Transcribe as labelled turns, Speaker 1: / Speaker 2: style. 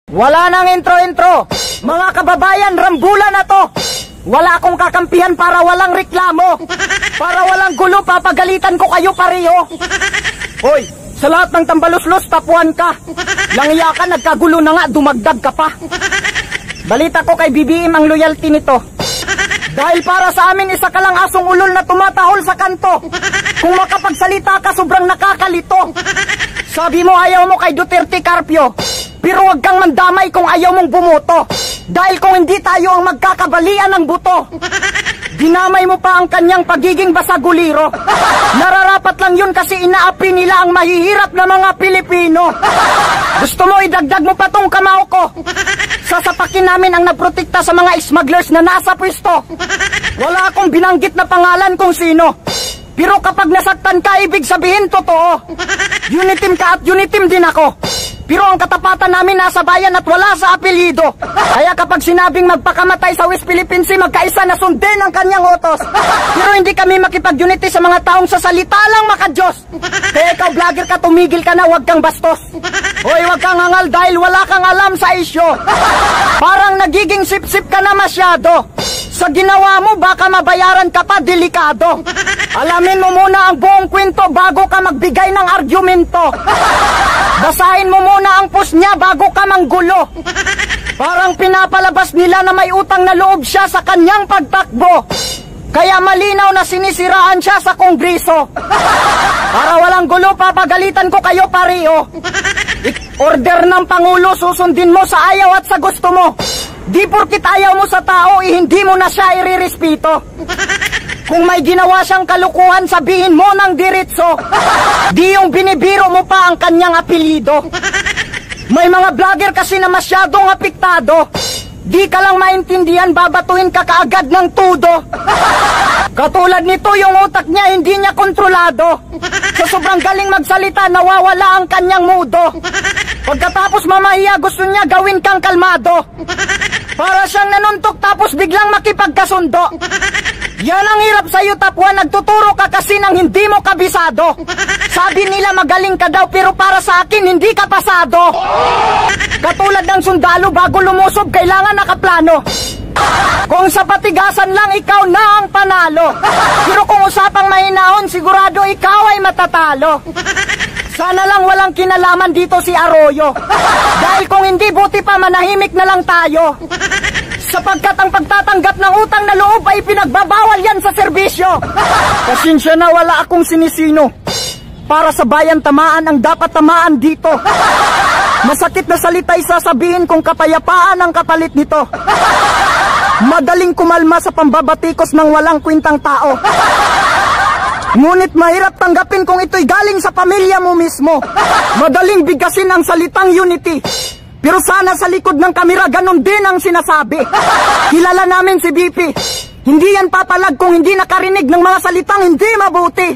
Speaker 1: Wala nang intro-intro. Mga kababayan, rambulan na to. Wala akong kakampihan para walang reklamo. Para walang gulo, papagalitan ko kayo pareho. Hoy, sa lahat ng tambaluslos, tapuan ka. Langya ka, nagkagulo na nga, dumagdag ka pa. Balita ko kay BBM ang loyalty nito. Dahil para sa amin, isa ka lang asong ulol na tumatahol sa kanto. Kung makapagsalita ka, sobrang nakakalito. Sabi mo ayaw mo kay Duterte Carpio, pero wag kang mandamay kung ayaw mong bumoto. Dahil kung hindi tayo ang magkakabalian ng buto. Dinamay mo pa ang kanyang pagiging basaguliro. Nararapat lang yun kasi inaapi nila ang mahihirap na mga Pilipino. Gusto mo idagdag mo pa tong kamao ko? Sasapakin namin ang nagprotekta sa mga smugglers na nasa pwesto. Wala akong binanggit na pangalan kung sino. Pero kapag nasaktan ka, ibig sabihin totoo. Unitim ka at unitim din ako. Pero ang katapatan namin nasa bayan at wala sa apelyido. Kaya kapag sinabing magpakamatay sa West Philippine Sea, magkaisa na sundin ang kanyang utos. Pero hindi kami makipag-unity sa mga taong sa salita lang makadiyos. Kaya ikaw vlogger ka, tumigil ka na, wag kang bastos. Hoy, wag kang hangal dahil wala kang alam sa isyo. Parang nagiging sip-sip ka na masyado. Sa ginawa mo, baka mabayaran ka pa, delikado. Alamin mo muna ang buong kwento bago ka magbigay ng argumento. Basahin mo muna ang post niya bago ka manggulo. Parang pinapalabas nila na may utang na loob siya sa kanyang pagtakbo. Kaya malinaw na sinisiraan siya sa Kongreso. Para walang gulo, papagalitan ko kayo pareho. Order ng Pangulo, susundin mo sa ayaw at sa gusto mo. Di porkit ayaw mo sa tao, hindi mo na siya irirespito. Kung may ginawa siyang kalukuhan, sabihin mo ng diretso. Di yung binibiro mo pa ang kanyang apelyido. May mga vlogger kasi na masyadong apektado. Di ka lang maintindihan, babatuhin ka kaagad ng tudo. Katulad nito, yung utak niya hindi niya kontrolado. Sa sobrang galing magsalita, nawawala ang kanyang mudo. Pagkatapos mamahiya, gusto niya gawin kang kalmado. Para siyang nanuntok tapos biglang makipagkasundo. Yan ang hirap sa'yo, Tapwa, nagtuturo ka kasi nang hindi mo kabisado. Sabi nila magaling ka daw, pero para sa akin hindi ka pasado. Katulad ng sundalo, bago lumusob kailangan nakaplano. Kung sa patigasan lang, ikaw na ang panalo. Pero kung usapang mahinahon, sigurado ikaw ay matatalo. Sana lang walang kinalaman dito si Arroyo. Dahil kung hindi, buti pa manahimik na lang tayo. Sapagkat ang pagtatanggap ng utang na loob ay pinagbabawal yan sa serbisyo. Pasensya na, wala akong sinisino. Para sa bayan, tamaan ang dapat tamaan dito. Masakit na salita sasabihin kung kapayapaan ang kapalit nito. Madaling kumalma sa pambabatikos ng walang kwintang tao. Ngunit mahirap tanggapin kung ito'y galing sa pamilya mo mismo. Madaling bigasin ang salitang unity. Pero sana sa likod ng kamera ganon din ang sinasabi. Kilala namin si BP. Hindi yan papalag kung hindi nakarinig ng mga salitang hindi mabuti.